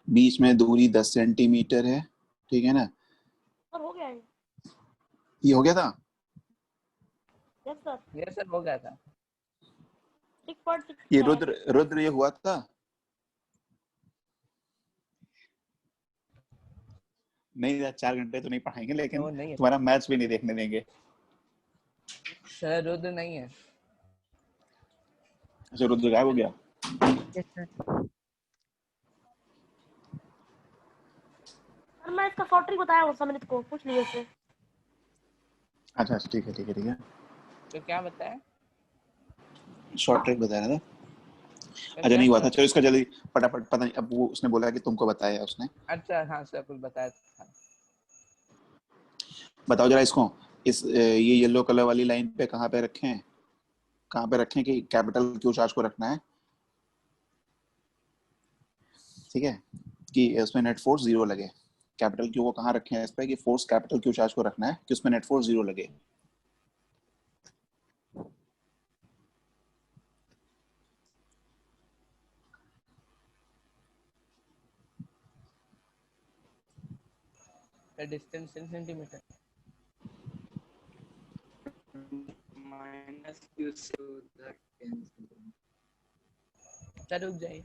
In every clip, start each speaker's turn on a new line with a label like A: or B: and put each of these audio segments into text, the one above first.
A: बीच में दूरी 10 सेंटीमीटर है, ठीक है ना।
B: और हो गया है।
A: ये हो गया था।
B: Yes sir.
C: ये सर हो गया था।
B: 6.6
A: ये रुद्र ये हुआ था। नहीं यार 4 घंटे तो नहीं पढ़ाएंगे, लेकिन
C: नहीं
A: तुम्हारा मैच भी नहीं देखने देंगे।
C: सर रुद्र नहीं है।
A: अच्छा रुद्र गायब हो गया।
D: Yes sir.
B: सर मैं इसका शॉर्ट ट्रिक बताया हूं समृत को, पूछ लीजिए उससे।
A: अच्छा ठीक है ठीक है ठीक है।
C: तो क्या बताया?
A: शॉर्ट ट्रिक बता रहा था। अच्छा नहीं हुआ था, चलो इसका जल्दी फटाफट। पता नहीं अब वो उसने बोला कि तुमको बताया उसने।
C: अच्छा हाँ सर कुछ बताया था।
A: बताओ जरा इसको, इस ये येलो कलर वाली लाइन पे कहाँ पे रखें, कहाँ पे रखें कि कैपिटल क्यू चार्ज को रखना है, ठीक है, कि उसमें नेट फोर्स 0 लगे। कैपिटल क्यू को कहाँ रखें इस पे कि फोर्स कैपिटल क्यू चार्ज को रखना है कि उसमें नेट फोर्स 0 लगे।
C: The distance in centimeter.
E: minus q to the 10 centimeter.
C: Sir रुक जाइए।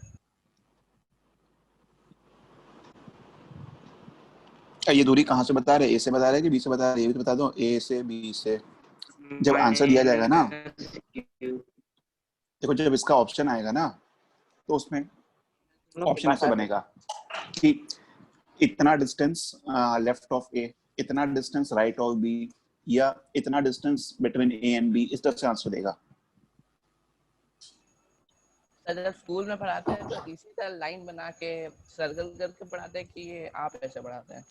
A: ये दूरी कहाँ से बता रहे, ए से बता रहे कि बी से बता रहे, ये भी तो बता दो। ए से बी से जब आंसर दिया जाएगा ना, देखो जब इसका ऑप्शन आएगा ना तो उसमें ऑप्शन ऐसे बनेगा कि इतना डिस्टेंस लेफ्ट ऑफ ए, इतना डिस्टेंस राइट ऑफ बी, या इतना distance between A and B, इस तरह से आंसर देगा।
C: सर जब स्कूल में पढ़ाते हैं तो इसी तरह लाइन बना के सर्कल करके पढ़ाते हैं कि ये आप ऐसे पढ़ाते हैं?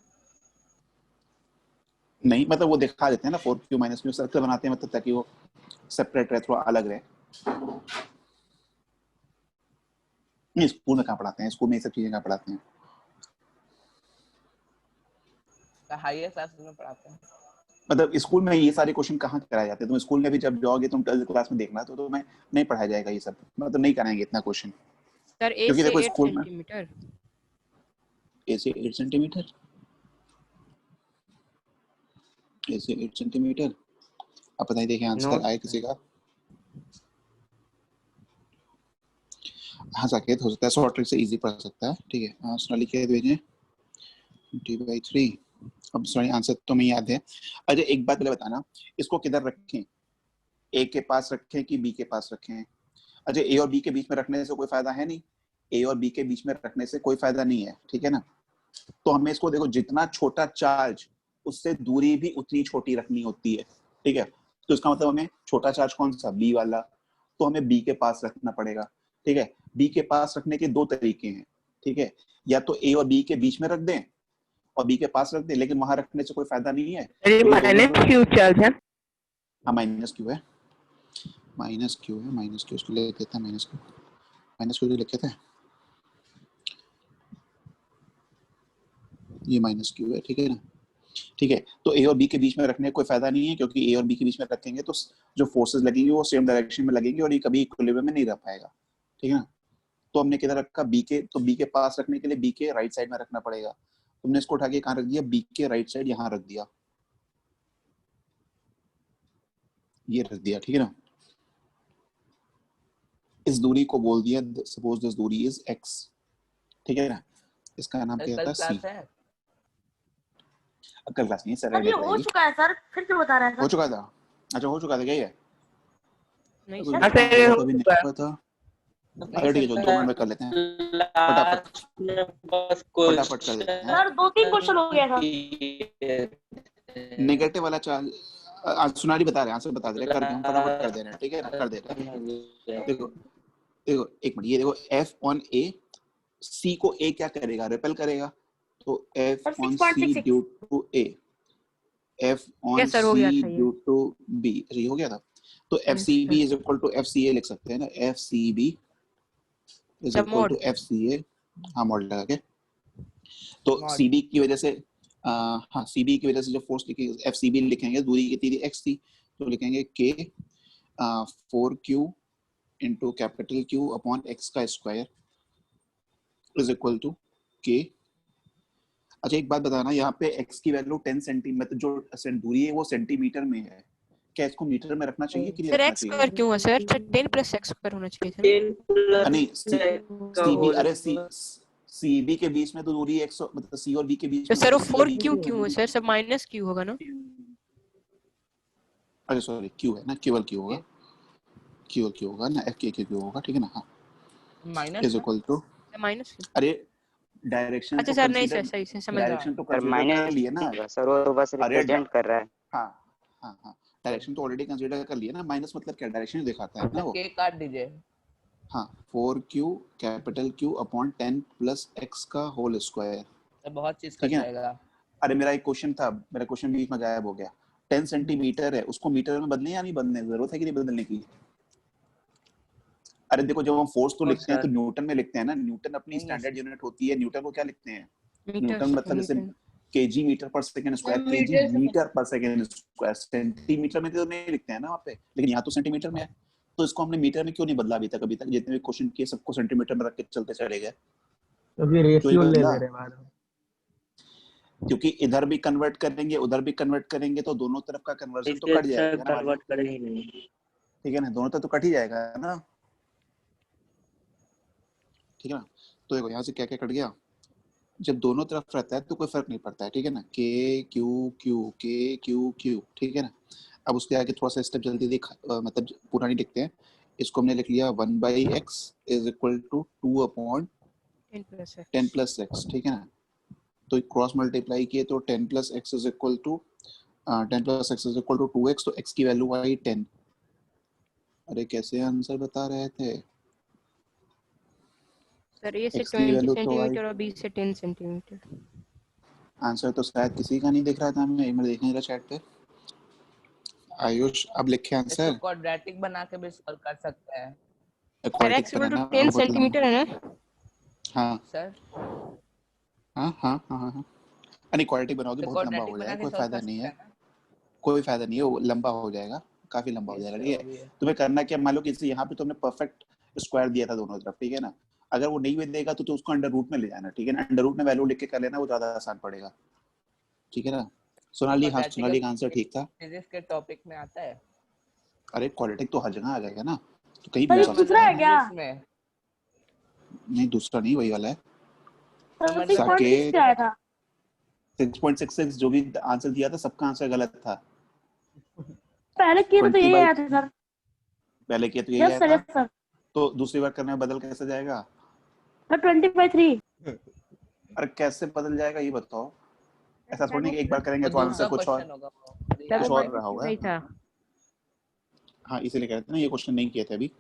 A: नहीं मतलब वो दिखा देते हैं ना 4q माइनस क्यू सर्कल बनाते हैं, मतलब ताकि वो सेपरेट रहे, थोड़ा अलग रहे। नहीं स्कूल में कहाँ पढ़ाते हैं, स्कूल में ये सब चीजें कहाँ पढ़ाते हैं।
C: हायर क्लासेस में पढ़ाते हैं।
A: मतलब स्कूल में ये सारे क्वेश्चन कहाँ कराए जाते हैं, तुम स्कूल में भी जब जाओगे तुम 12th क्लास में देखना तो तुम्हें नहीं पढ़ाया जाएगा ये सब, मतलब नहीं कराएंगे इतना क्वेश्चन।
D: सर ए
A: क्योंकि
D: से
A: देखो
D: 8
A: स्कूल में
D: सेंटीमीटर,
A: ए से 8 सेंटीमीटर, ए से 8 सेंटीमीटर। अब पता नहीं देखें आंसर आए किसी का। हाँ साकेत हो सकता है शॉर्ट ट्रिक से इजी पढ़ सकता है, ठीक है। हाँ सोनाली के भेजें d/3। अब सॉरी आंसर तो नहीं याद है। अच्छा एक बात पहले बताना, इसको किधर रखें, ए के पास रखें कि बी के पास रखें। अच्छा ए और बी के बीच में रखने से कोई फायदा है नहीं, ए और बी के बीच में रखने से कोई फायदा नहीं है, ठीक है ना। तो हमें इसको देखो जितना छोटा चार्ज उससे दूरी भी उतनी छोटी रखनी होती है, ठीक है। तो इसका मतलब हमें छोटा चार्ज कौन सा, बी वाला, तो हमें बी के पास रखना पड़ेगा, ठीक है। बी के पास रखने के दो तरीके हैं, ठीक है। या तो ए और बी के बीच में रख दें और बी के पास रख दें, लेकिन वहां रखने से कोई फायदा नहीं है।
D: माइनस क्यू चार्ज है।
A: हाँ माइनस क्यू है, माइनस क्यू है, माइनस क्यू उसको ले देते हैं, माइनस क्यू लिखे थे, ये माइनस क्यू है, ठीक है ना। ठीक है तो ए और बी के बीच में रखने का कोई फायदा नहीं है, क्योंकि ए और बी के बीच में रखेंगे तो जो फोर्सेस लगेंगे वो सेम डायरेक्शन में लगेंगे और ये कभी इक्विलिब्रियम में नहीं रह पाएगा, ठीक है ना। तो हमने किधर रखा, बी के, तो बी के पास रखने के लिए बी के राइट साइड में रखना पड़ेगा। तुमने इसको उठा के कहाँ रख दिया, बी के राइट साइड यहाँ रख दिया, ये रख दिया, ठीक है ना। इस दूरी को बोल दिया, सपोज दिस दूरी इज x, ठीक है ना। इसका नाम क्या था, सी। कल क्लास नहीं,
B: सर ये हो चुका है सर, फिर क्यों बता रहा है सर?
A: हो चुका था, अच्छा हो चुका था क्या ये?
D: नहीं
A: सर
D: सर
A: कभी नहीं हुआ था। अच्छा ठीक है जो 2 मिनट में कर लेते हैं फटाफट, फटाफट कर देते हैं।
B: सर 2-3 क्वेश्चन हो गया था।
A: नेगेटिव वाला चार्ज आज सुनारी बता रहे हैं, आंसर बता दे रहे हैं, करके हम फटाफट कर दे रहे हैं, ठीक है ना, कर दे रहे हैं। देखो देखो एक मिनट, ये देखो एफ ऑन ए, सी को ए क्या करेगा, रिपेल करेगा, तो F on C due to A, F on C due to B, ये हो गया था। तो F C B is equal to F C A लिख सकते हैं ना, F C B is equal to F C A, हाँ मॉड लगा के। तो सी बी की वजह से हाँ सी बी की वजह से जो फोर्स लिखेंगे एफ सी बी लिखेंगे, दूरी कितनी थी एक्स थी, तो लिखेंगे के 4q into capital Q upon x का स्क्वायर इज इक्वल टू के। अच्छा एक बात बताना, यहाँ पे x की वैल्यू 10 सेंटीमीटर, जो दूरी है वो सेंटीमीटर में है, क्या इसको मीटर में रखना चाहिए कि नहीं
D: सर
A: रखना
D: एक्स
A: चाहिए?
D: स्क्वायर क्यों है सर? 10 प्लस एक्स स्क्वायर होना चाहिए था
E: 10 प्लस
A: नहीं
E: का
A: सीबी,
E: होल
A: अरे सीबी के बीच में तो दूरी 100, मतलब सी और बी के बीच
D: तो
A: में
D: सर वो
A: तो
D: 4
A: दूरी
D: क्यू क्यों है सर? सब माइनस क्यू होगा ना?
A: अरे सॉरी क्यू है ना, केवल क्यू होगा, क्यू होगा ना, एफ के क्यू होगा, ठीक है ना। हाँ
C: minus
A: is equal to,
D: minus.
A: अरे डायरेक्शन
D: अच्छा
A: तो
D: सर नहीं
A: कंसीडर,
D: सर सही से समझ गया।
A: डायरेक्शन तो
F: सर
A: कंसीडर कर
F: माइनस
A: लिए ना।
F: सर वो तो बस
A: अरे
F: रिप्रेजेंट कर रहा है।
A: हाँ हाँ हाँ डायरेक्शन तो ऑलरेडी कंसीडर कर लिया ना, माइनस मतलब क्या डायरेक्शन ही दिखाता है ना वो।
C: के काट दीजिए।
A: हाँ 4q capital Q upon 10 plus x का होल स्क्वायर,
C: तो बहुत चीज
A: ठीक
C: कट
A: है।
C: जाएगा।
A: अरे मेरा एक क्वेश्चन था, मेरा क्वेश्चन बीच में गायब हो गया। 10 सेंटीमीटर है, उसको मीटर में बदलने या नहीं बदलने, जरूरत है कि नहीं बदलने की? अरे देखो जब हम फोर्स तो लिखते हैं तो न्यूटन में लिखते हैं ना, न्यूटन अपनी स्टैंडर्ड यूनिट होती है, न्यूटन को क्या लिखते हैं? न्यूटन मतलब जैसे केजी मीटर पर सेकंड स्क्वायर, केजी मीटर पर सेकंड स्क्वायर, सेंटीमीटर में तो नहीं लिखते हैं ना वहाँ पे, लेकिन यहाँ तो सेंटीमीटर में है, तो इसको हमने मीटर में क्यों नहीं बदला अभी तक? जितने भी क्वेश्चन किए सबको सेंटीमीटर में रख के चलते चले गए,
G: क्योंकि रेशियो ले ले रहे बाद में।
A: क्योंकि इधर भी कन्वर्ट करेंगे उधर भी कन्वर्ट करेंगे तो दोनों तरफ का कन्वर्जन तो कट जाएगा ना,
E: कन्वर्ट करेंगे नहीं।
A: ठीक है ना, दोनों तरफ तो कट ही जाएगा ना, ठीक है ना। तो देखो यहाँ से क्या क्या कट गया, जब दोनों तरफ रहता है तो कोई फर्क नहीं पड़ता है, ठीक है ना, के क्यू क्यू के क्यू क्यू, ठीक है ना। अब उसके आगे थोड़ा सा स्टेप जल्दी देख, मतलब पूरा नहीं लिखते हैं, इसको हमने लिख लिया 1/x is equal to 2 upon 10 plus x, ठीक है ना। तो क्रॉस मल्टीप्लाई किए तो 10 plus x is equal to 2x, तो x की वैल्यू आई 10। अरे कैसे आंसर बता रहे थे
D: सर ए से
A: x की
D: 20
A: वैल्यू तो आई,
D: सेंटीमीटर और बी से 10 सेंटीमीटर।
A: आंसर तो शायद किसी का नहीं दिख रहा था हमें, एक मिनट देखने जरा चैट पे। आयुष अब लिखे आंसर,
C: इसको क्वाड्रेटिक बना के भी सॉल्व कर सकते हैं
D: sir x equal to 10 centimetre है ना?
A: हाँ
C: सर।
A: हाँ हाँ हाँ हाँ, अरे क्वाड्रेटिक बनाओ तो बहुत लंबा हो जाएगा, कोई फायदा नहीं है, कोई फायदा नहीं है, वो लंबा हो जाएगा, काफी लंबा हो जाएगा, ठीक है। तुम्हें करना क्या, मान लो कि यहाँ पे तुमने परफेक्ट स्क्वायर दिया था दोनों तरफ, ठीक है ना, अगर वो नहीं भी देगा तो उसको अंडर रूट में ले जाना, ठीक है ना, अंडर रूट में वैल्यू लिख के कर लेना, वो ज्यादा आसान पड़ेगा, ठीक है ना। सोनाली, हाँ सोनाली का आंसर ठीक था,
C: फिजिक्स के टॉपिक में आता है।
A: अरे क्वाड्रेटिक तो हर जगह आ जाएगा ना, तो कहीं
B: सर
A: भी
B: ये
A: आ
B: दूसरा है क्या?
A: नहीं दूसरा नहीं, वही वाला है।
B: सर 6.6 क्या आया था?
A: 6.66 जो भी आंसर दिया था सबका आंसर गलत था,
B: पहले किया तो यही आया था सर।
A: पहले किया तो यही
B: यस
A: आया
B: सर,
A: था, तो दूसरी बार करने में बदल कैसे जाएगा?
B: सर 20/3।
A: अरे कैसे बदल जाएगा ये बताओ, ऐसा थोड़ी नहीं कि एक बार करेंगे तो आंसर कुछ और रहा होगा।
D: सही था।
A: हाँ इसीलिए कहते हैं ना ये क्वेश्चन नहीं किए थे अभी।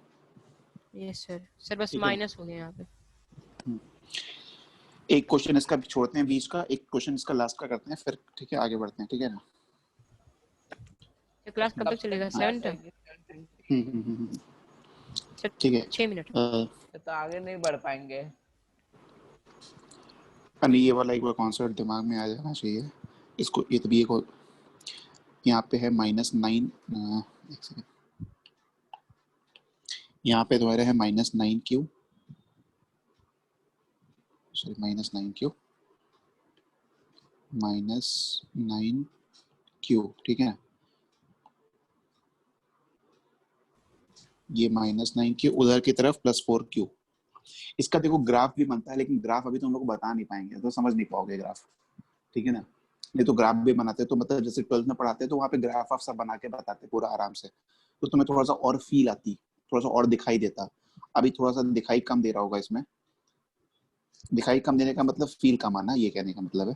D: यस सर, सर बस माइनस हो गया यहाँ पे।
A: एक क्वेश्चन इसका भी छोड़ते हैं बीच का, एक क्वेश्चन इसका लास्ट का करते हैं फिर, ठीक है आगे बढ़ते हैं, ठीक है ना।
D: तो क्लास कब तक चलेगा? 7 तक?
A: ठीक है
D: 6 मिनट।
C: तो आगे नहीं बढ़ पाएंगे।
A: नहीं ये वाला एक बार कॉन्सेप्ट दिमाग में आ जाना चाहिए इसको, ये तभी को यहाँ पे है -9, एक सेकंड, यहाँ पे तुम्हारे है -9q, सॉरी -9q, -9q, ठीक है, ये -9q उधर की तरफ +4q। इसका देखो ग्राफ भी बनता है, लेकिन ग्राफ अभी तुम लोग को बता नहीं पाएंगे, तो समझ नहीं पाओगे ग्राफ, ठीक है ना। नहीं तो ग्राफ भी बनाते तो मतलब जैसे 12th में पढ़ाते तो वहाँ पे ग्राफ आप सब बना के बताते पूरा आराम से, तो तुम्हें थोड़ा सा और फील आती, थोड़ा सा और दिखाई देता। अभी थोड़ा सा दिखाई कम दे रहा होगा इसमें, दिखाई कम देने का मतलब फील कम आना, ये कहने का मतलब है,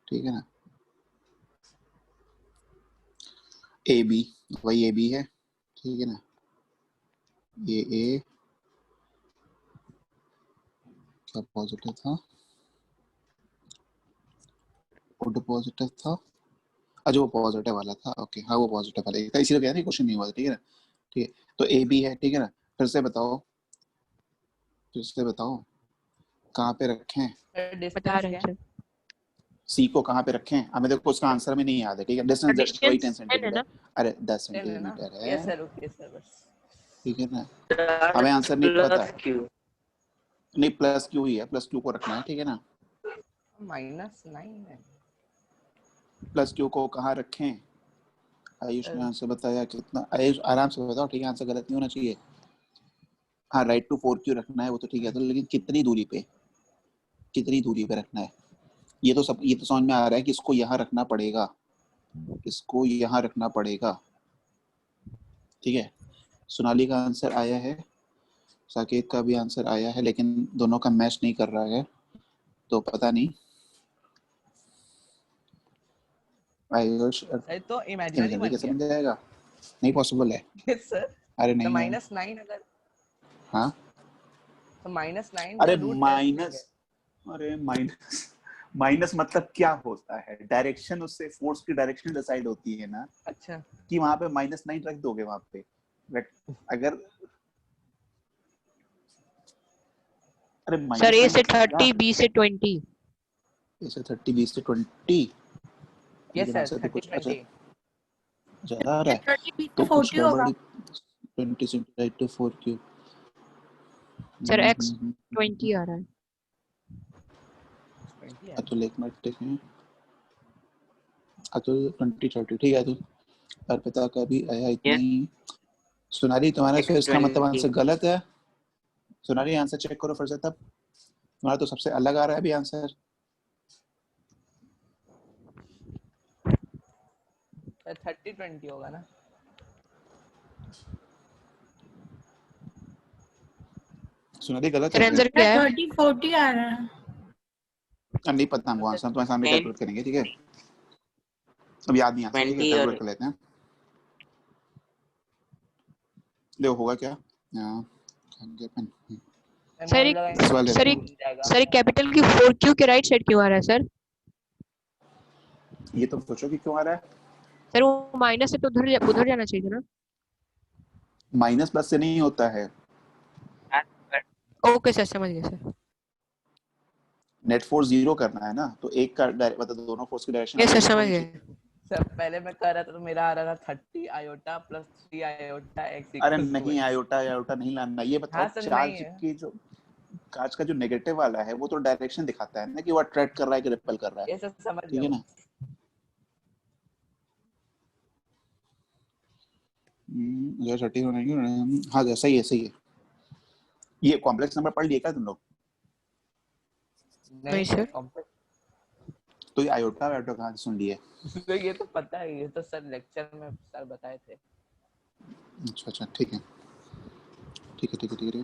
A: ठीक है ना। ए बी, वही ए बी है, ठीक है ना, ये ए क्या पॉजिटिव था, वो पॉजिटिव था, अच्छा वो पॉजिटिव वाला था, ओके हाँ वो पॉजिटिव वाला था, इसीलिए कह रहे हैं क्वेश्चन नहीं हुआ था, ठीक है ना। ठीक है तो ए बी है, ठीक है ना, फिर से बताओ कहाँ पे रखें,
D: बता रहे हैं
A: सी को कहाँ पे रखें, हमें देखो उसका आंसर में नहीं याद है, ठीक है, डिस्टेंस जस्ट वही 10 सेंटीमीटर, अरे 10 सेंटीमीटर है,
C: यस सर ओके सर बस,
A: ठीक है ना, हमें आंसर नहीं पता, नहीं प्लस क्यू ही है, प्लस क्यू को रखना है, ठीक है ना।
C: -9 है।
A: प्लस क्यू को कहाँ रखें? आयुष ने आंसर बताया कितना, आयुष आराम से बताओ, ठीक है, आंसर गलत नहीं होना चाहिए। हाँ राइट टू 4Q रखना है, वो तो ठीक है, तो लेकिन कितनी दूरी पे, कितनी दूरी पे रखना है, ये तो समझ में आ रहा है कि इसको यहाँ रखना पड़ेगा, इसको यहाँ रखना पड़ेगा, ठीक है। सोनाली का आंसर आया है, साकेत का भी आंसर आया है, लेकिन दोनों का मैच नहीं कर रहा है, तो पता नहीं। आयुष
C: तो इमेजिनरी बन
A: कैसे
C: गया।
A: बन जाएगा? नहीं पॉसिबल है।
C: Yes sir.
A: अरे
C: तो
A: नहीं है।
C: -9 अगर,
A: हाँ
C: तो -9
A: अरे
C: रूट
A: माइनस, अरे माइनस, माइनस मतलब क्या होता है? डायरेक्शन, उससे फोर्स की डायरेक्शन डिसाइड होती है ना,
C: अच्छा
A: कि वहां पे -9 रख दोगे वहां पे। अगर अरे
D: सर ए
A: -9
D: से
A: मतलब क्या?
D: 30, बी से 20।
A: ऐसे 30 20 से 20,
C: यस
A: लेकिन
C: सर
A: आंसर तो कुछ
C: 30-20।
A: ज्यादा आ रहा है,
B: 30
A: तो
B: से
A: कुछ
B: 40 होगा।
A: गड़बड़। 20 से right to 4Q।
D: Sir x 20 आ रहा है।
C: 20 है।
A: अतुल एक मिनट देखें, अतुल 20 30 ठीक है। अतुल अर्पिता का भी आया इतना ही। सोनाली तुम्हारा फिर इसका मतलब आंसर गलत है। सोनाली आंसर चेक करो फिर से, तब तुम्हारा तो सबसे अलग आ रहा है अभी आंसर।
C: सर 30-20 होगा ना।
A: सोनाली गलत
D: सर
A: है
D: आंसर
A: फिर।
D: क्या है?
B: 30-40 आ रहा है।
A: अब नहीं पता हमको आंसर, तुम्हारे सामने कैलकुलेट करेंगे, ठीक है। अब याद नहीं आंसर, ठीक है, कैलकुलेट कर लेते हैं। देखो होगा क्या।
D: सर
C: मान लगाएंगे तो
D: सर
C: बन जाएगा।
D: सर कैपिटल की 4Q के राइट साइड क्यों आ रहा है सर?
A: ये तो सोचो कि क्यों आ रहा है।
D: सर वो माइनस से तो उधर जाना चाहिए था ना।
A: माइनस प्लस से नहीं होता है।
D: ओके सर, समझ गया सर।
A: नेट फोर्स 0 करना है ना, तो एक का मतलब दोनों फोर्स की डायरेक्शन
D: यस सर,
A: अपोजिट
D: समझ
A: होनी
D: गए।
A: चाहिए।
C: सर पहले मैं कर रहा था तो मेरा आ रहा था 30 आयोटा प्लस 3 आयोटा x
A: अरे
C: इक्वल्स टू
A: नहीं,
C: 1।
A: आयोटा आयोटा नहीं लाना। ये बताओ
C: हाँ सर नहीं
A: चार्ज
C: है।
A: की जो, कांच का जो नेगेटिव वाला है वो तो डायरेक्शन दिखाता है ना, कि वो अट्रैक्ट कर रहा है कि रिपेल कर रहा है,
C: ये सर समझ
A: ठीक
C: गया
A: है
C: वो।
A: ना। जो 30 होने की, हाँ जैसा ही है, सही है। ये कॉम्प्लेक्स नंबर पढ़ लिए क्या तुम लोग?
C: नहीं सर
D: सर
C: कॉम्प्लेक्स।
A: तो ये आयोटा आयोटा कहाँ से सुन लिए?
C: तो ये तो पता है, ये तो सर लेक्चर में सर बताए थे।
A: अच्छा अच्छा, ठीक है ठीक है ठीक है ठीक है।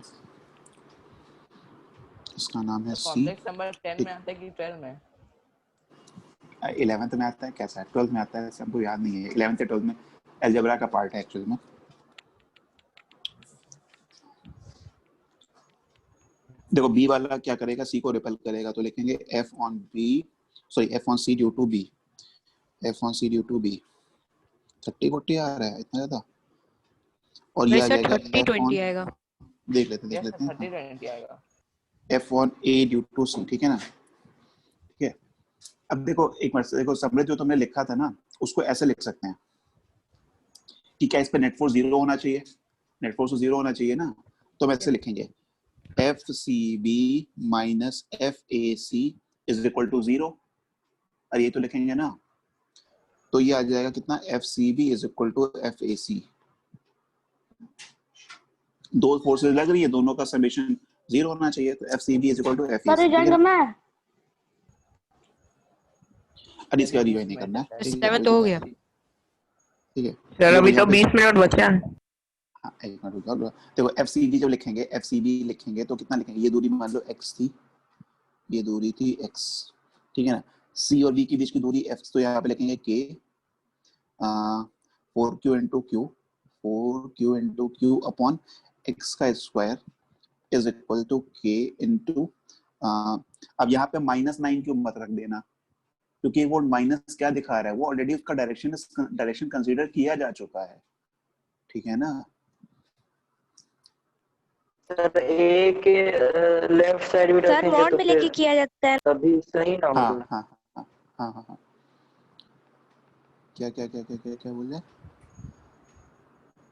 A: इसका नाम है
C: तो
A: सी,
C: कॉम्प्लेक्स नंबर 10 में
A: ठीक।
C: आता है कि 12 में?
A: 11th में आता है, कैसा है 12th में आता है, सबको याद नहीं है। 11th या 12th में अलजेब्रा का पार्ट है एक्चुअली में। देखो बी वाला क्या करेगा, सी को रिपेल करेगा, तो लिखेंगे F on B, sorry F on C due to B, F on C due to B. 30-40 आ रहा है इतना ज्यादा, और ये
D: नहीं
A: आ
D: सर,
A: जाएगा एफ
D: 30-20
A: ऑन,
D: आएगा।
A: देख
C: यस
A: लेते
C: सर
A: हैं।
C: 30-20 आएगा।
A: F on A due to C, ठीक है ना, ठीक है। अब देखो एक मिनट, देखो समृद्ध जो तुमने लिखा था ना, उसको ऐसे लिख सकते हैं कि क्या इस पे नेट फोर्स 0 होना चाहिए, नेट फोर्स 0 होना चाहिए ना, तो हम ऐसे लिखेंगे F C B minus F A C is equal to 0, और ये तो लिखेंगे ना, तो ये आ जाएगा कितना, F C B is equal to F A C. दो फोर्सेस लग रही है, दोनों का समेशन 0 होना चाहिए, तो F C B is equal to F A
B: sir
A: C, ठीक
B: रिजाइन
A: है।
B: करना है।
A: अब इसका
C: चलिए
A: रिवाइज
C: 20
A: नहीं
C: मिनट
A: करना
C: है
A: है,
C: सर।
A: ठीक है,
D: 7
A: कोई
D: तो हो
A: दिक्कत
D: गया।
A: नहीं, ठीक है।
G: सर
A: देखो
G: अभी तो
A: यहाँ पे
G: 20 मिनट बचा है।
A: हाँ एक मिनट रुको, देखो एफ सी बी जब लिखेंगे, एफ सी बी लिखेंगे तो कितना लिखेंगे, ये दूरी मान लो x थी, ये दूरी थी x, ठीक है ना। c और b के बीच की दूरी f, तो यहाँ पे लिखेंगे k 4q into Q, 4q into Q upon x का square is equal to k into, अब यहाँ पे -9 क्यों मत रख देना, क्योंकि वो माइनस क्या दिखा रहा है, वो ऑलरेडी उसका डायरेक्शन कंसीडर किया जा चुका है, ठीक है ना।
G: सर ए के लेफ्ट साइड में
B: सर
G: रखेंगे
B: मॉड
G: तो
B: में लेके
G: फिर
B: किया जाता है।
G: तभी सही ना
A: हाँ
G: होगा।
A: हाँ हाँ हाँ हाँ हाँ, क्या क्या क्या क्या क्या क्या बोल रहे,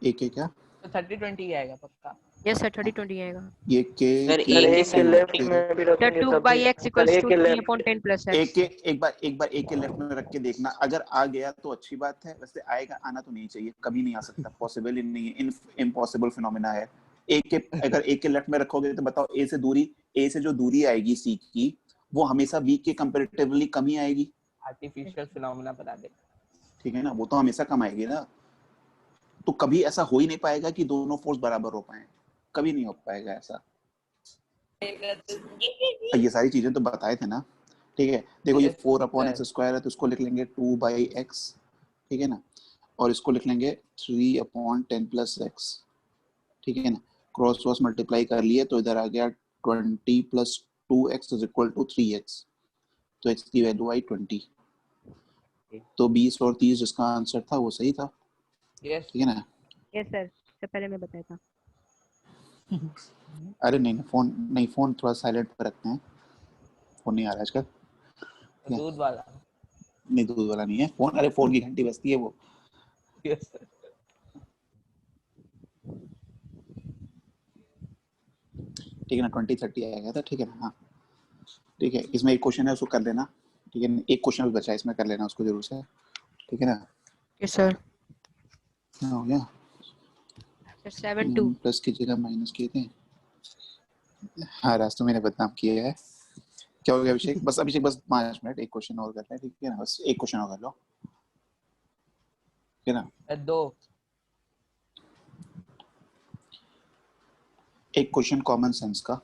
A: एक क्या,
C: तो 30-20 ही आएगा पक्का।
D: यस सर 30-20 आएगा।
A: ये के
G: सर ए के लेफ्ट में भी
D: सर
G: रखेंगे
D: 2
G: तब
D: by
G: भी
D: x equals
G: ए
D: to
G: के
D: 3
G: लेफ्ट
D: upon 10 plus
A: एक
D: x।
A: के एक बार एक के लेफ्ट में रख के देखना, अगर आ गया तो अच्छी बात है, वैसे आएगा, आना तो नहीं चाहिए, कभी नहीं आ सकता, पॉसिबल ही नहीं है, इम्पॉसिबल फिनोमेना है। एक के अगर एक के लेफ्ट में रखोगे तो बताओ ए से जो दूरी आएगी सी की, वो हमेशा बी के कंपैरेटिवली कम ही आएगी।
C: आर्टिफिशियल फिनोमेना बता दे।
A: ठीक है ना, वो तो हमेशा कम आएगी ना, तो कभी ऐसा हो ही नहीं पाएगा कि दोनों फोर्स बराबर हो पाए, कभी नहीं हो पाएगा ऐसा। ये सारी चीजें तो बताए थे ना। ठीक है, देखो ये 4/x² है तो इसको लिख लेंगे 2/x, ठीक है ना, और इसको लिख लेंगे 3/10+x, ठीक है ना, क्रॉस मल्टीप्लाई कर लिए तो इधर आ गया 20 + 2x = 3x, तो x की वैल्यू आई 20। तो 20 और 30 जिसका आंसर था वो सही था।
C: यस
A: ठीक है ना।
D: यस सर, इससे पहले मैं बताया था।
A: अरे नहीं, फोन थोड़ा साइलेंट पर रखते हैं, फोन नहीं आ रहा आजकल।
C: दूध वाला
A: नहीं, दूध वाला नहीं है फोन, अरे फोन की घंटी बजती है वो।
C: यस
A: ठीक है ना, 20-30 आ गया था। ठीक है ना, हाँ ठीक है, इसमें एक क्वेश्चन है उसको कर लेना। ठीक है, एक क्वेश्चन बचा है इसमें, कर लेना उसको जरूर से। ठीक है ना।
D: Yes sir.
A: हो गया
D: सर 7-2
A: प्लस की जगह माइनस किए थे। हाँ, रास्तों मैंने बदनाम किया है। क्या हो गया अभिषेक? बस अभिषेक बस 5 मिनट, एक क्वेश्चन और करते हैं, ठीक है ना, बस एक क्वेश्चन और कर लो, ठीक है ना।
C: 2
A: एक क्वेश्चन कॉमन सेंस का,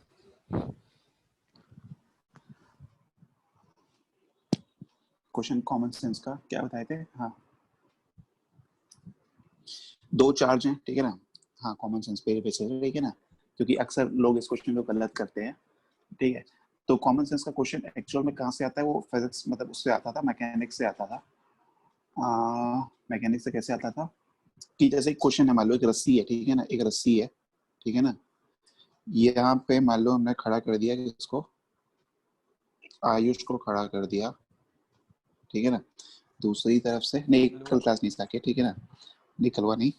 A: क्वेश्चन कॉमन सेंस का क्या बताए थे? हाँ, 2 चार्ज हैं, ठीक है ना। हाँ, कॉमन सेंस पे बेसिस, ठीक है ना, क्योंकि अक्सर लोग इस क्वेश्चन को गलत करते हैं। ठीक है, तो कॉमन सेंस का क्वेश्चन एक्चुअल में कहाँ से आता है? वो फिजिक्स मतलब उससे आता था, मैकेनिक्स से आता था। मैकेनिक्स से कैसे आता था कि जैसे एक क्वेश्चन है, मान लो एक रस्सी है, ठीक है ना, एक रस्सी है, ठीक है ना, यहाँ पे मान लो हमने खड़ा कर दिया इसको, आयुष को खड़ा कर दिया, ठीक है ना, दूसरी तरफ से, नहीं कल क्लास नहीं था, ठीक है ना, निकलवा नहीं,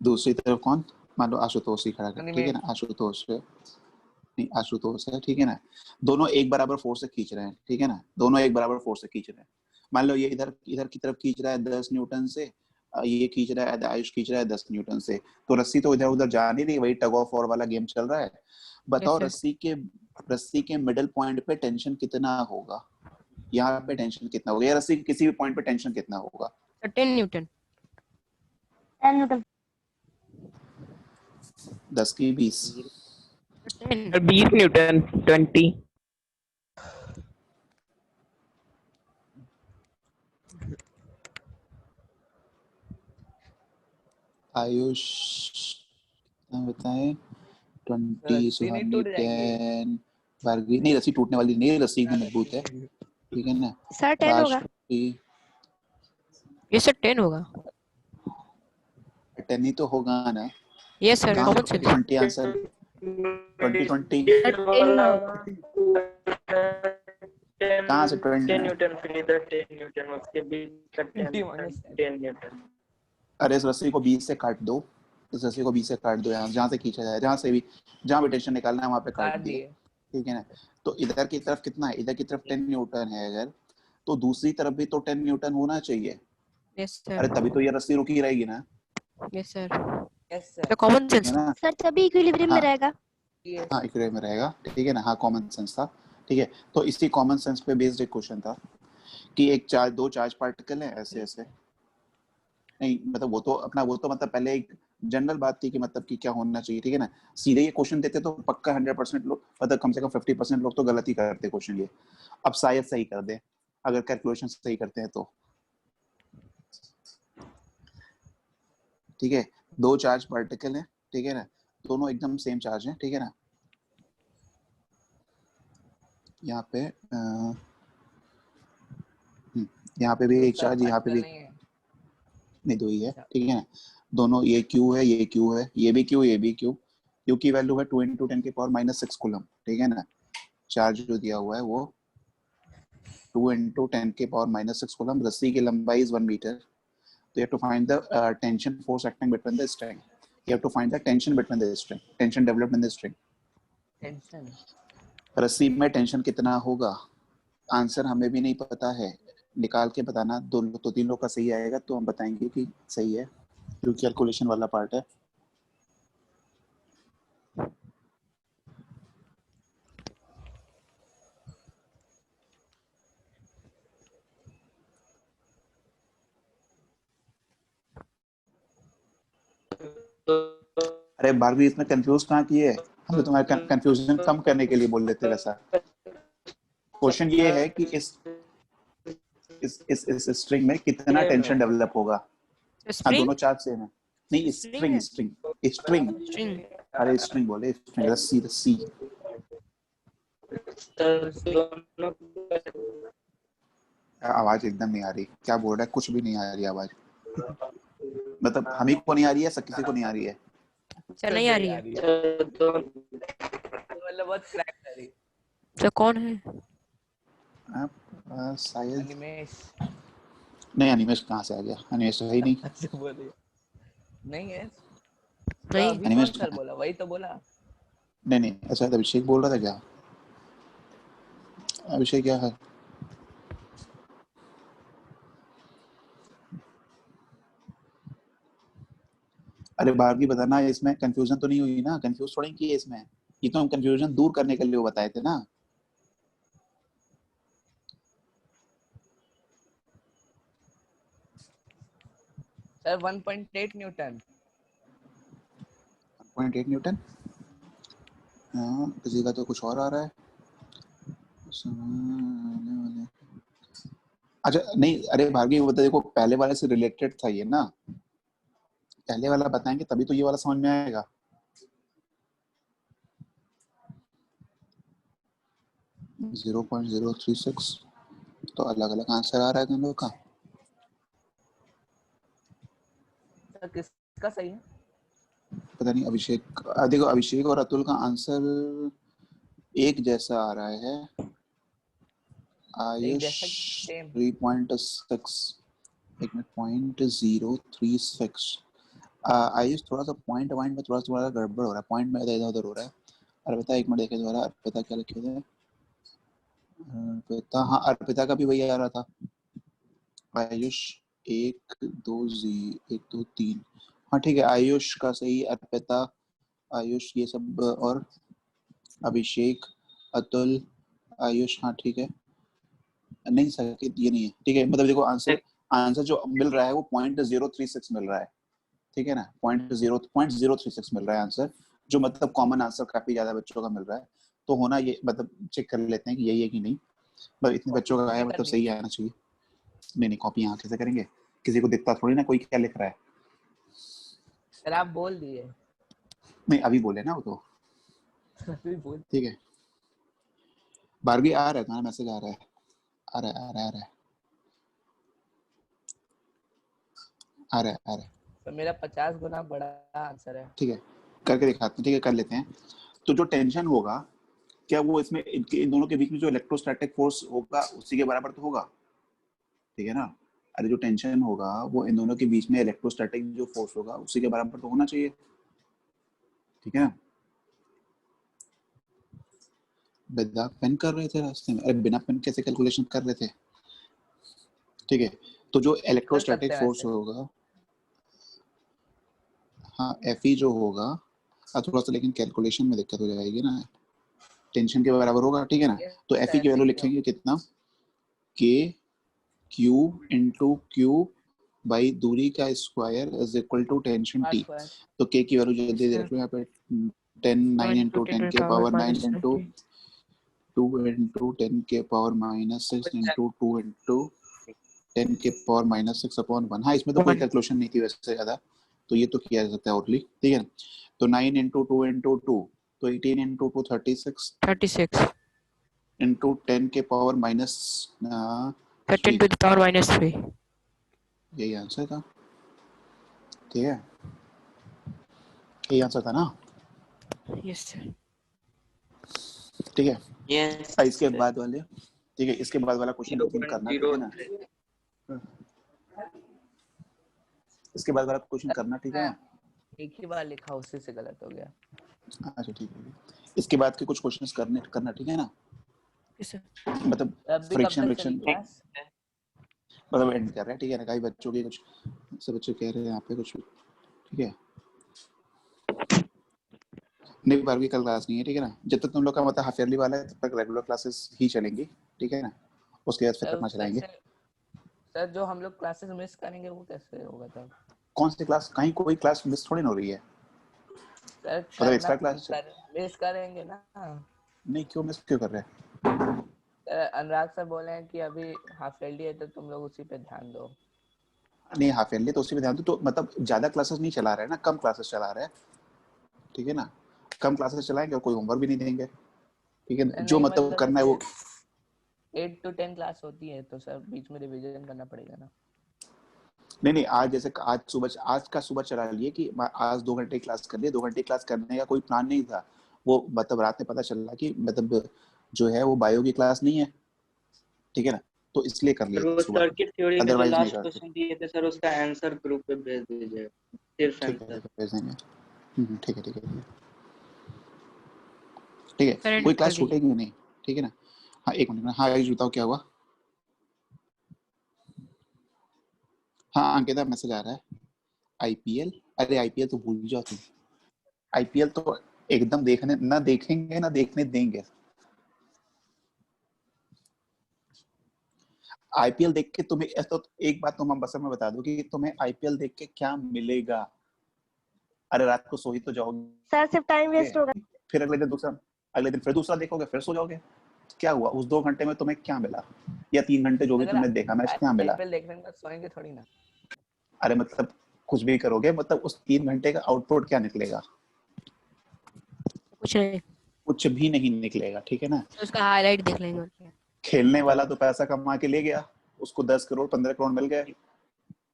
A: दूसरी तरफ कौन, मान लो आशुतोष ही खड़ा कर, ठीक है ना, आशुतोष है, नहीं आशुतोष है, ठीक है ना, दोनों एक बराबर फोर्स से खींच रहे हैं, ठीक है ना, दोनों एक बराबर फोर्स से खींच रहे हैं। मान लो ये इधर इधर की तरफ खींच रहा है 10 न्यूटन से, ये खींच रहा है, आयुष खींच रहा है 10 न्यूटन से, तो रस्सी तो इधर उधर जा नहीं रही, वही टग ऑफ वॉर वाला गेम चल रहा है। बताओ रस्सी के मिडिल पॉइंट पे टेंशन कितना होगा? यहाँ पे टेंशन कितना होगा, या रस्सी के किसी भी पॉइंट पे टेंशन कितना होगा?
D: 10 न्यूटन।
B: 10 न्यूटन।
A: 10 की 20,
G: 20 न्यूटन 20।
A: आयुष बताएं 20 सुहानी 10 भार्गवी, नहीं रस्सी टूटने वाली नहीं, रस्सी एकदम मजबूत है, ठीक है ना।
B: सर 10 होगा।
D: ये सर 10 होगा।
A: 10 ही तो होगा ना।
D: Yes sir, common sense.
A: 20 answer 20 कहाँ से
G: 10 न्यूटन, फिर इधर 10 न्यूटन, उसके बीच का 10 न्यूटन।
A: अरे इस रस्सी को 20 से काट दो, इस रस्सी को 20 से काट दो, यहाँ जहाँ से खींचा जाए, जहाँ से भी, जहाँ भी टेंशन निकालना है वहाँ पे काट दिए, ठीक है ना। तो इधर की तरफ कितना है? इधर की तरफ 10 न्यूटन है, अगर तो दूसरी तरफ भी तो 10 न्यूटन होना चाहिए।
D: Yes sir.
A: अरे तभी तो ये रस्सी रुकी रहेगी ना।
D: Yes sir.
C: Yes sir,
D: common sense
A: है ना।
B: सर तभी इक्विलिब्रियम में रहेगा।
A: हाँ, इक्विलिब्रियम में रहेगा, ठीक है ना। हाँ, कॉमन सेंस था, ठीक है। तो इसी कॉमन सेंस पे बेस्ड एक क्वेश्चन था कि एक चार्ज, दो चार्ज पार्टिकल है ऐसे ऐसे, नहीं मतलब वो तो अपना, वो तो मतलब पहले एक जनरल बात थी कि मतलब कि क्या होना चाहिए, ठीक है ना। सीधे ये क्वेश्चन देते तो पक्का 100% लोग, मतलब कम से कम 50% लोग तो गलत ही करते क्वेश्चन ये। अब शायद सही कर दे अगर कैलकुलेशन सही करते हैं तो, ठीक है। दो चार्ज पार्टिकल है, ठीक है ना, दोनों एकदम सेम चार्ज है, ठीक है ना। यहाँ पे यहाँ पे भी एक चार्ज, यहाँ पे भी नहीं, दो ही है, ठीक है ना। दोनों, ये Q है, ये Q है, ये भी Q, ये भी Q। Q की वैल्यू है 2 × 10⁻⁻6 कूलम, ठीक है ना। चार्ज जो दिया हुआ है वो 2 × 10⁻⁻6 कूलम, रस्सी की लंबाई 1 metre, you have to find the tension force acting between the string. You have to find the tension between the string. Tension developed in the string.
C: Tension
A: रस्सी में टेंशन कितना होगा? आंसर हमें भी नहीं पता है, निकाल के बताना। 2 तो 3 लोग का सही आएगा तो हम बताएंगे कि सही है, क्योंकि कैलकुलेशन वाला पार्ट है। अरे बारहवीं इसमें कंफ्यूज कहाँ की है? हम तो तुम्हारा कंफ्यूजन कम करने के लिए बोल लेते हैं वैसा। क्वेश्चन ये है कि इस स्ट्रिंग में कितना टेंशन डेवलप होगा। हाँ,
D: स्प्रिंग
A: दोनों चार्ट सेम है। नहीं, स्ट्रिंग स्ट्रिंग स्ट्रिंग
D: स्ट्रिंग
A: अरे स्ट्रिंग बोले, स्ट्रिंग रस्सी रस्सी। आवाज एकदम नहीं आ रही, क्या बोल रहा है? कुछ भी नहीं आ रही आवाज। मतलब हम ही को नहीं आ रही है, सब किसी को नहीं आ रही है।
D: अच्छा नहीं आ रही है
C: मतलब बहुत क्रैक कर रही
D: तो कौन है?
A: शायद
C: अनिमेश
A: नहीं, अनिमेश कहाँ से आ गया? अनिमेश है ही नहीं।
C: ऐसे बोल रही है। नहीं है
D: नहीं
C: अभी
A: अनिमेश
C: कौन सर बोला? वही तो बोला।
A: नहीं नहीं, अच्छा अभिषेक बोल रहा था क्या? अभिषेक क्या है? अरे बारहवीं बताना, इसमें कंफ्यूजन तो नहीं हुई ना? कंफ्यूज थोड़ी की है इसमें, ये तो हम कंफ्यूजन दूर करने के लिए बताए थे ना।
C: Sir 1.8 Newton
A: 1.8 Newton. हाँ, किसी का तो कुछ और आ रहा है। अच्छा नहीं, अरे भार्गवी वो बता, देखो पहले वाले से रिलेटेड था ये ना, पहले वाला बताएंगे तभी तो ये वाला समझ में आएगा। जीरो 0.036 तो अलग अलग आंसर आ रहा है तुम लोग का।
C: सर किसका सही है?
A: पता नहीं, अभिषेक, देखो अभिषेक और अतुल का आंसर एक जैसा आ रहा है। आयुष
C: जैसा सेम
A: 3.6, एक मिनट 0.036। आयुष थोड़ा सा पॉइंट में थोड़ा गड़बड़ हो रहा है, पॉइंट में इधर उधर हो रहा है। अर्पिता एक मिनट देखे दोबारा, अर्पिता क्या लिखे थे? अर्पिता, हाँ अर्पिता का भी वही आ रहा था। आयुष 1 2 3, हाँ ठीक है, आयुष का सही, अर्पिता, आयुष ये सब, और अभिषेक, अतुल, आयुष, हाँ ठीक है। नहीं सर ये नहीं है, ठीक है। मतलब देखो आंसर जो मिल रहा है वो 0.036 मिल रहा है, ठीक है ना? 0.036 मिल रहा है आंसर, जो मतलब कॉमन आंसर काफी ज्यादा बच्चों का मिल रहा है। तो होना ये, मतलब चेक कर लेते हैं कि यही है कि नहीं। बस इतने बच्चों का आया, मतलब सही आना चाहिए। नहीं नहीं, कॉपी यहाँ कैसे करेंगे? किसी को दिखता थोड़ी ना कोई क्या लिख रहा है।
C: सर आप बोल दिए।
A: नहीं अभी बोले ना वो तो,
C: अभी बोल।
A: ठीक है। बारहवीं आ रहा है, तुम्हारा मैसेज आ रहा है, आ रहा है आ रहा है आ रहा है आ रहा है।
C: तो मेरा 50 गुना बड़ा आंसर है।
A: ठीक है, करके दिखाते हैं, ठीक है कर लेते हैं। तो जो टेंशन होगा, क्या वो इसमें इन दोनों के बीच में जो इलेक्ट्रोस्टैटिक फोर्स होगा उसी के बराबर तो होगा, ठीक है ना? अरे जो टेंशन होगा वो इन दोनों के बीच में इलेक्ट्रोस्टैटिक जो फोर्स होगा उसी के बराबर तो होना चाहिए, ठीक है ना? बिना पेन कर रहे थे रास्ते में? अरे बिना पेन कैसे कैलकुलेशन कर रहे थे? ठीक है, तो जो इलेक्ट्रोस्टैटिक फोर्स होगा, हाँ Fe जो होगा, थोड़ा सा लेकिन कैलकुलेशन में दिक्कत हो जाएगी ना, टेंशन के बराबर होगा, ठीक है ना? तो Fe की वैल्यू लिखेंगे कितना? K Q into Q by दूरी का square is equal to tension T। तो K की वैल्यू जल्दी दे रखो यहाँ पे, 9 इंटू 10 के पावर 9 इंटू 2 इंटू 10 के पावर -6 इंटू 2 इंटू 10 के पावर -6 अपॉन 1। हाँ इसमें तो कोई कैलकुलेशन नहीं थी वैसे ज़्यादा, तो ये तो किया जा सकता है ओरली, ठीक है। तो 9 इंटू 2 इंटू 2 तो 18 इंटू 2 36 इंटू 10 के पावर
D: -13 to the power -3।
A: यही आंसर था, ठीक है, यही आंसर था ना?
D: Yes sir.
A: ठीक है,
G: Yes.
A: इसके बाद वाले, ठीक है, इसके बाद वाला क्वेश्चन 2-3 करना, ठीक है ना? इसके बाद वाला क्वेश्चन करना, ठीक है?
C: एक ही बार लिखा, उसी से गलत हो गया।
A: अच्छा ठीक है, इसके बाद के कुछ क्वेश्चंस करना, ठीक है ना?
D: किससे?
A: मतलब
C: अभी कब
A: फ्रिक्शन
C: तक
A: फ्रिक्शन
C: चली क्लास?
A: मतलब एंड कर रहा है, ठीक है ना? कई बच्चों के कुछ सब बच्चे कह रहे हैं यहाँ पे कुछ, ठीक है? नहीं, 12वीं कल क्लास नहीं है, ठीक है ना? जब तक तुम लोग का मतलब हाफ ईयरली वाला है तब तक रेगुलर क्लासेस ही चलेंगी, ठीक है ना? उसके बाद फिर अपना चलाएंगे।
C: सर जो हम लोग क्लासेस मिस करेंगे वो कैसे होगा तब?
A: कौन सी क्लास? कहीं कोई क्लास मिस थोड़ी ना हो रही है।
C: सर
A: मतलब एक्स्ट्रा क्लास
C: मिस करेंगे ना।
A: नहीं, क्यों मिस क्यों कर रहे हैं?
C: सर अनुराग सर बोले हैं कि अभी हाफ ईयरली है तो तुम लोग उसी पे ध्यान दो।
A: नहीं, हाफ ईयरली तो उसी पे ध्यान दो, तो मतलब ज्यादा क्लासेस नहीं चला रहे हैं ना, कम क्लासेस चला रहे हैं, ठीक है ना? कम क्लासेस चलाएंगे और कोई होमवर्क भी नहीं देंगे, ठीक है? जो मतलब करना है वो
C: 8 to 10 क्लास होती है तो सर बीच में रिवीजन करना पड़ेगा ना।
A: नहीं, आज जैसे आज का सुबह चला लिए कि आज 2 घंटे क्लास कर लिए, 2 घंटे क्लास करने का कोई प्लान नहीं था, वो मतलब रात में पता चला कि मतलब जो है वो बायो की क्लास नहीं है, ठीक है ना? तो इसलिए कर लिए
G: वो
A: सुबह,
G: सर्किट थ्योरी का जो
A: अदरवाइज नहीं
G: लास्ट
A: करते।
G: क्वेश्चन दिए थे सर, उसका आंसर ग्रुप पे भेज दीजिए, सिर्फ
A: ठीक है,
G: आंसर।
A: भेज देंगे। ठीक है, ठीक है, ठीक है,
D: करंट
A: कोई
D: कर
A: क्लास
D: दीजिए।
A: छूटेगी नहीं, ठीक है ना? हाँ, एक मिनट में। हाँ ये बताओ क्या हुआ? हाँ अंकिता, मैसेज आ रहा है आईपीएल। अरे आईपीएल तो भूल जाओ तुम, आईपीएल तो एकदम देखने ना देखेंगे ना देखने देंगे। आईपीएल देख के तुम्हें तो एक बात तुम हम बस में बता दो कि तुम्हें आईपीएल देख के क्या मिलेगा? अरे रात को सो ही तो जाओगे,
B: सर सिर्फ टाइम वेस्ट होगा।
A: फिर अगले दिन फिर दूसरा देखोगे, फिर सो जाओगे। क्या हुआ उस 2 घंटे में तुम्हें क्या मिला? या 3 घंटे जो भी
C: अगर
A: तुमने देखा मैच, क्या मिला?
C: आईपीएल देखने के बाद सोएंगे थोड़ी ना।
A: अरे मतलब कुछ भी करोगे, मतलब उस 3 घंटे का आउटपुट क्या निकलेगा?
D: कुछ नहीं,
A: कुछ भी नहीं निकलेगा, ठीक है ना?
D: तो उसका हाईलाइट देख लेंगे और क्या।
A: खेलने वाला तो पैसा कमा के ले गया, उसको 10 करोड़ 15 करोड़ मिल गए,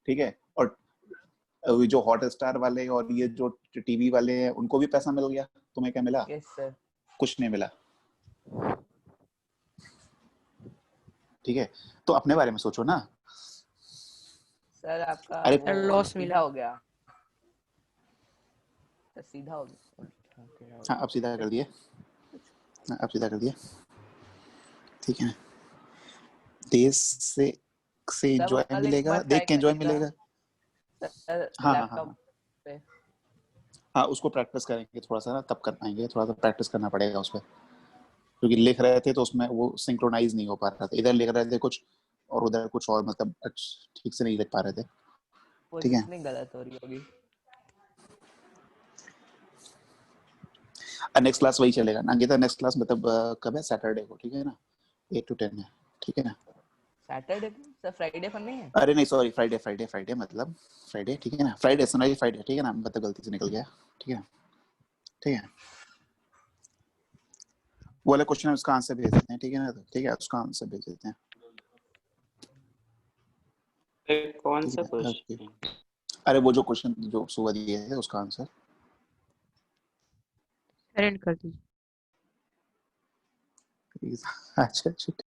A: ठीक है? और जो हॉट स्टार वाले और ये जो टीवी वाले हैं उनको भी पैसा मिल गया। तुम्हें क्या मिला?
C: Yes sir.
A: कुछ नहीं मिला, ठीक है? तो अपने बारे में सोचो ना।
C: सर आपका
A: अरे
C: वो
D: लॉस
C: सीधा
D: मिला
C: हो गया, सर सीधा हो गया।
A: हाँ अब सीधा कर दिए, हाँ, अब सीधा कर दिए, ठीक है? देश से एंजॉय मिलेगा, देख के एंजॉय मिलेगा। हाँ हाँ हाँ
C: पे
A: हाँ, उसको प्रैक्टिस करेंगे थोड़ा सा ना, तब कर पाएंगे। थोड़ा सा प्रैक्टिस करना पड़ेगा उस पर, क्योंकि लिख रहे थे तो उसमें वो सिंक्रोनाइज नहीं हो पा रहा था, इधर लिख रहे थे कुछ और उधर कुछ और, मतलब ठीक से नहीं लिख पा रहे थे, ठीक है?
C: पोजीशनिंग गलत हो रही होगी।
A: नेक्स्ट क्लास वही चलेगा ना अंकिता? नेक्स्ट क्लास मतलब कब है? सैटरडे को, ठीक है ना? 8 to 10 है, ठीक है ना?
C: सैटरडे सर, फ्राइडे पर नहीं है?
A: अरे नहीं सॉरी, फ्राइडे मतलब फ्राइडे, ठीक है ना? फ्राइडे सुनाई, फ्राइडे, ठीक है ना? मतलब गलती से निकल गया, ठीक है? ठीक है, वो वाला क्वेश्चन है, उसका आंसर भेज देते हैं, ठीक है ना? ठीक है, उसका आंसर भेज देते हैं,
G: कौन
A: ठीक
G: सा
A: है?
G: क्वेश्चन?
A: अरे वो जो क्वेश्चन जो सुबह दिए थे उसका आंसर।
D: करंट कर दीजिए।
A: अच्छा अच्छा।